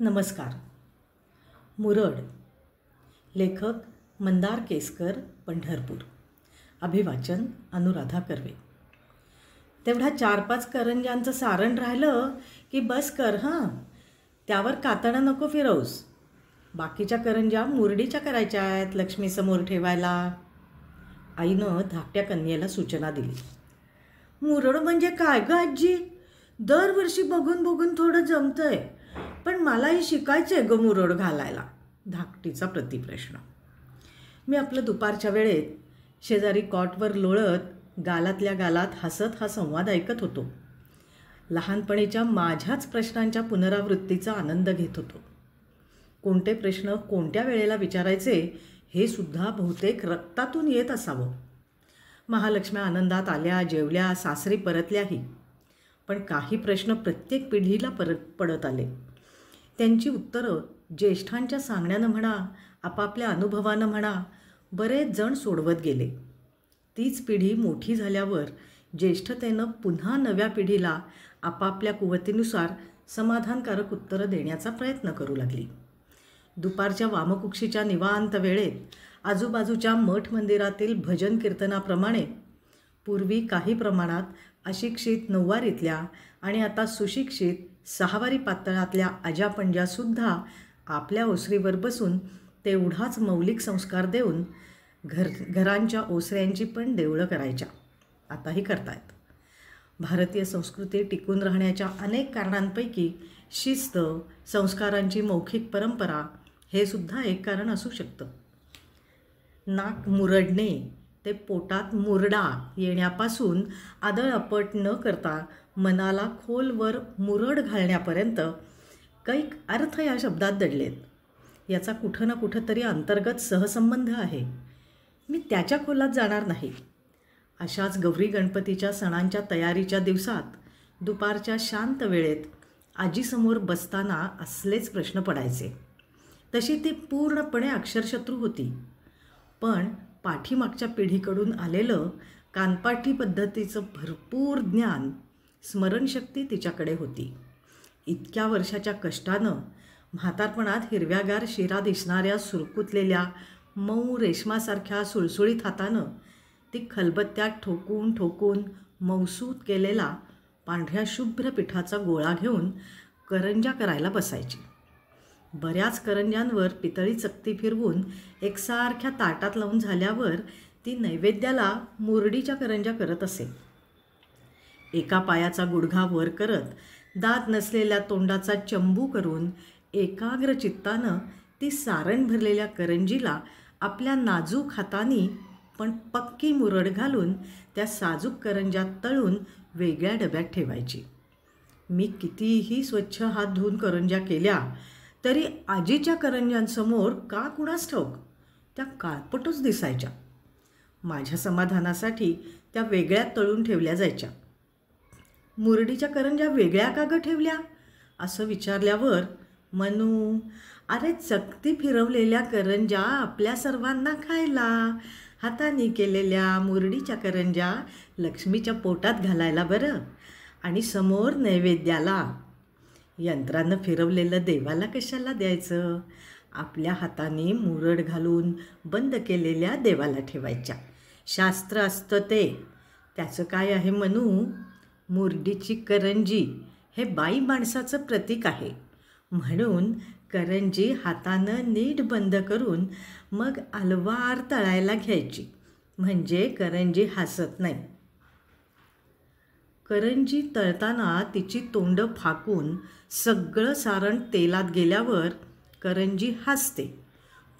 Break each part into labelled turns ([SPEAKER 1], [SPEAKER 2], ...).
[SPEAKER 1] नमस्कार. मुरड. लेखक मंदार केसकर, पंढरपूर. अभिवाचन अनुराधा कर्वे. तेवढा 4-5 करंज्यांचं सारण राहिलं की बस कर हां. त्यावर कातडं नको फिरवूस. बाकीच्या करंज्या मुरडीच्या करायच्या आहेत लक्ष्मीसमोर ठेवायला. आईनं धाकट्या कन्येला सूचना दिली. मुरड म्हणजे काय गं आजी? दरवर्षी बघून बघून थोडं जमतंय, पण मलाही शिकायचं आहे गं मुरड घालायला. धाकटीचा प्रतिप्रश्न. मी आपलं दुपारच्या वेळेत शेजारी कॉटवर लोळत गालातल्या गालात हसत हा संवाद ऐकत होतो. लहानपणीच्या माझ्याच प्रश्नांच्या पुनरावृत्तीचा आनंद घेत होतो. कोणते प्रश्न कोणत्या वेळेला विचारायचे हे सुद्धा बहुतेक रक्तातून येत असावं. महालक्ष्म्या आनंदात आल्या, जेवल्या, सासरी परतल्याही. पण काही प्रश्न प्रत्येक पिढीला पडत आले. त्यांची उत्तरं ज्येष्ठांच्या सांगण्यानं म्हणा, आपापल्या अनुभवानं म्हणा, बरेच जण सोडवत गेले. तीच पिढी मोठी झाल्यावर ज्येष्ठतेनं पुन्हा नव्या पिढीला आपापल्या कुवतीनुसार समाधानकारक उत्तरं देण्याचा प्रयत्न करू लागली. दुपारच्या वामकुक्षीच्या निवांत वेळेत आजूबाजूच्या मठ मंदिरातील भजन कीर्तनाप्रमाणे पूर्वी काही प्रमाणात अशिक्षित नऊवारीतल्या आणि आता सुशिक्षित सहावारी पातळातल्या आजापंजासुद्धा आपल्या ओसरीवर बसून तेवढाच मौलिक संस्कार देऊन घरांच्या ओसऱ्यांची पण देवळं करायच्या. आताही करतायत. भारतीय संस्कृती टिकून राहण्याच्या अनेक कारणांपैकी शिस्त, संस्कारांची मौखिक परंपरा हे सुद्धा एक कारण असू शकतं. नाक मुरडणे ते पोटात मुरडा येण्यापासून आदळअपट न करता मनाला खोलवर मुरड घालण्यापर्यंत कैक अर्थ या शब्दात दडलेत. याचा कुठं ना कुठं तरी अंतर्गत सहसंबंध आहे. मी त्याच्या खोलात जाणार नाही. अशाच गौरी गणपतीच्या सणांच्या तयारीच्या दिवसात दुपारच्या शांत वेळेत आजीसमोर बसताना असलेच प्रश्न पडायचे. तशी ती पूर्णपणे अक्षरशत्रू होती, पण पाठीमागच्या पिढीकडून आलेलं कानपाठी पद्धतीचं भरपूर ज्ञान, स्मरणशक्ती तिच्याकडे होती. इतक्या वर्षाच्या कष्टानं म्हातारपणात हिरव्यागार शिरा दिसणाऱ्या सुरकुतलेल्या मऊ रेशमासारख्या सुळसुळीत हातानं ती खलबत्त्यात ठोकून ठोकून मौसूत केलेला पांढऱ्या शुभ्र पिठाचा गोळा घेऊन करंज्या करायला बसायची. बऱ्याच करंज्यांवर पितळी चकती फिरवून एकसारख्या ताटात लावून झाल्यावर ती नैवेद्याला मुरडीच्या करंज्या करत असे. एका पायाचा गुडघा वर करत दात नसलेल्या तोंडाचा चंबू करून एकाग्र चित्तानं ती सारण भरलेल्या करंजीला आपल्या नाजूक हातांनी पण पक्की मुरड घालून त्या साजूक करंज्या तळून वेगळ्या डब्यात ठेवायची. मी कितीही स्वच्छ हात धुवून करंज्या केल्या तरी आजीच्या करंज्यांसमोर का कुणास ठाऊक त्या काळपटच दिसायच्या. माझ्या समाधानासाठी त्या वेगळ्या तळून ठेवल्या जायच्या. मुरडीच्या करंज्या वेगळ्या का गं ठेवल्या असं विचारल्यावर मनू, अरे चकती फिरवलेल्या करंज्या आपल्या सर्वांना खायला, हाताने केलेल्या मुरडीच्या करंज्या लक्ष्मीच्या पोटात घालायला बरं, आणि समोर नैवेद्याला. यंत्रानं फिरवलेलं देवाला कशाला द्यायचं? आपल्या हाताने मुरड घालून बंद केलेल्या देवाला ठेवायच्या. शास्त्र असतं ते. त्याचं काय आहे मनू? मुरडीची करंजी हे बाई माणसाचं प्रतीक आहे, म्हणून करंजी हातानं नीट बंद करून मग अलवार तळायला घ्यायची, म्हणजे करंजी हसत नाही. करंजी तळताना तिची तोंड फाकून सगळं सारण तेलात गेल्यावर करंजी हसते,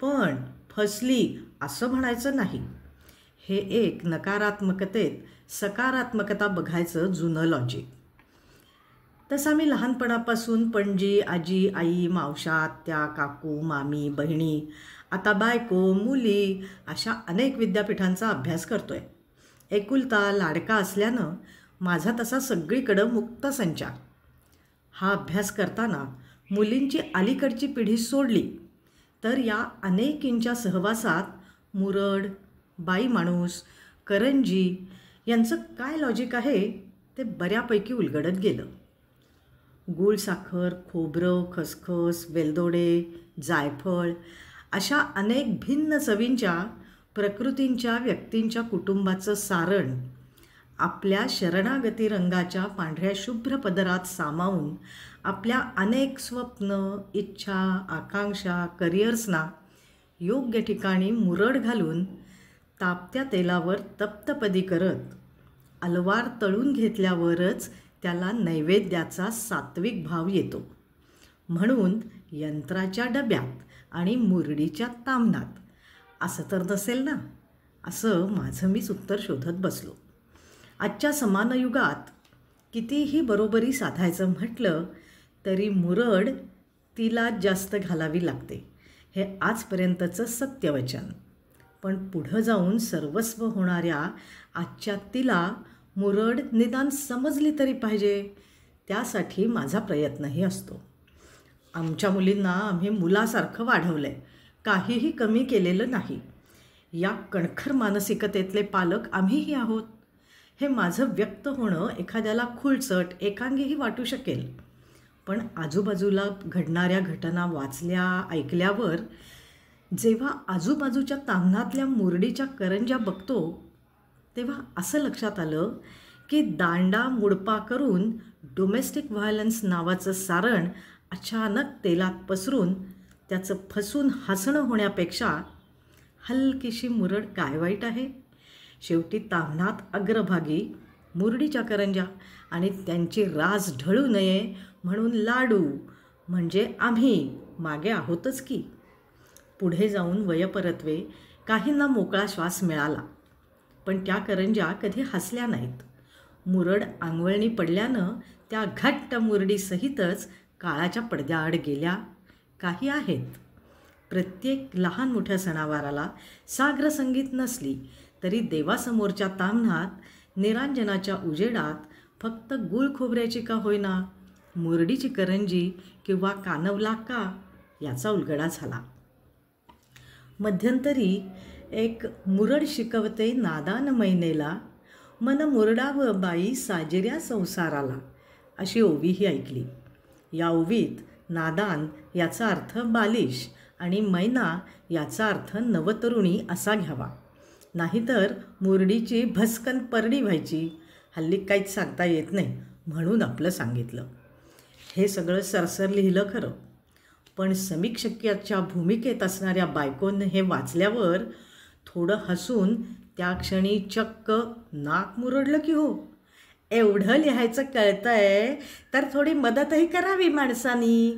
[SPEAKER 1] पण फसली असं म्हणायचं नाही. हे एक नकारात्मकतेत सकारात्मकता बघायचं जुनं लॉजिक. तसा मी लहानपणापासून पणजी, आजी, आई, मावशा, आत्या, काकू, मामी, बहिणी, आता बायको, मुली अशा अनेक विद्यापीठांचा अभ्यास करतोय. एकुलता लाडका असल्यानं माझा तसा सगळीकडं मुक्त संचार. हा अभ्यास करताना मुलींची अलीकडची पिढी सोडली तर या अनेकींच्या सहवासात मुरड, बाई माणूस, करंजी यांचं काय लॉजिक आहे ते बऱ्यापैकी उलगडत गेलं. गूळ साखर, खोबरं, खसखस, वेलदोडे, जायफळ अशा अनेक भिन्न चवींच्या प्रकृतींच्या व्यक्तींच्या कुटुंबाचं सारण आपल्या शरणागती रंगाच्या पांढऱ्या शुभ्र पदरात सामावून आपल्या अनेक स्वप्न, इच्छा, आकांक्षा, करिअर्सना योग्य ठिकाणी मुरड घालून तापत्या तेलावर तप्तपदी करत अलवार तळून घेतल्यावरच त्याला नैवेद्याचा सात्विक भाव येतो. म्हणून यंत्राच्या डब्यात आणि मुरडीच्या ताम्हणात असं तर नसेल ना, असं माझं मीच उत्तर शोधत बसलो. आजच्या समान युगात कितीही बरोबरी साधायचं म्हटलं तरी मुरड तिला जास्त घालावी लागते, हे आजपर्यंतचं सत्यवचन. पण पुढं जाऊन सर्वस्व होणाऱ्या आजच्या तिला मुरड निदान समजली तरी पाहिजे, त्यासाठी माझा प्रयत्नही असतो. आमच्या मुलींना आम्ही मुलासारखं वाढवलं आहे, काहीही कमी केलेलं नाही. या कणखर मानसिकतेतले पालक आम्हीही आहोत. हे माझं व्यक्त होणं एखाद्याला खुळचट, एकांगीही वाटू शकेल. पण आजूबाजूला घडणाऱ्या घटना वाचल्या, ऐकल्यावर जेव्हा आजूबाजूच्या ताम्हणातल्या मुरडीच्या करंज्या बघतो तेव्हा असं लक्षात आलं की दांडा मुडपा करून डोमेस्टिक व्हायलन्स नावाचं सारण अचानक तेलात पसरून त्याचं फसून हसणं होण्यापेक्षा हलकीशी मुरड काय वाईट आहे. शेवटी ताम्हणात अग्रभागी मुरडीच्या करंज्या आणि त्यांची रास ढळू नये म्हणून लाडू, म्हणजे आम्ही मागे आहोतच की. पुढे जाऊन वयपरत्वे काहींना मोकळा श्वास मिळाला, पण त्या करंज्या कधी हसल्या नाहीत. मुरड आंगवळणी पडल्यानं त्या घट्ट मुरडीसहितच काळाच्या पडद्याआड गेल्या. काही आहेत. प्रत्येक लहान मोठ्या सणावाराला साग्र संगीत नसली तरी देवासमोरच्या ताम्हणात निरांजनाच्या उजेडात फक्त गूळ खोबऱ्याची का होईना, मुरडीची करंजी किंवा कानवला का, याचा उलगडा झाला. मध्यंतरी एक मुरड शिकवते नादान मैनेला, मन मुरडावं बाई साजिऱ्या संसाराला, अशी ओवीही ऐकली. या ओवीत नादान याचा अर्थ बालिश आणि मैना याचा अर्थ नवतरुणी असा घ्यावा, नाहीतर मुरडीची भस्कन परडी व्हायची. हल्ली काहीच सांगता येत नाही म्हणून आपलं सांगितलं. हे सगळं सरसर लिहिलं खरं, पण समीक्षकाच्या भूमिकेत असणाऱ्या बायकोनं हे वाचल्यावर थोडं हसून त्या क्षणी चक्क नाक मुरडलं की हो. एवढं लिहायचं कळतंय तर थोडी मदतही करावी माणसानी.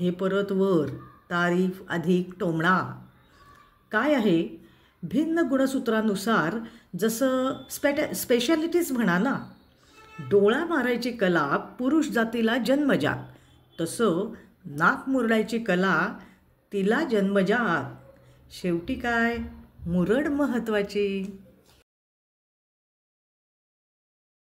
[SPEAKER 1] हे परत वर तारीफ अधिक टोमणा. काय आहे, भिन्न गुणसूत्रानुसार जसं स्पेशालिटीज म्हणा ना. डोळा मारायची कला पुरुष जातीला जन्मजात, तसं नाक मुरडायची कला तिला जन्मजात. शेवटी काय, मुरड महत्त्वाची.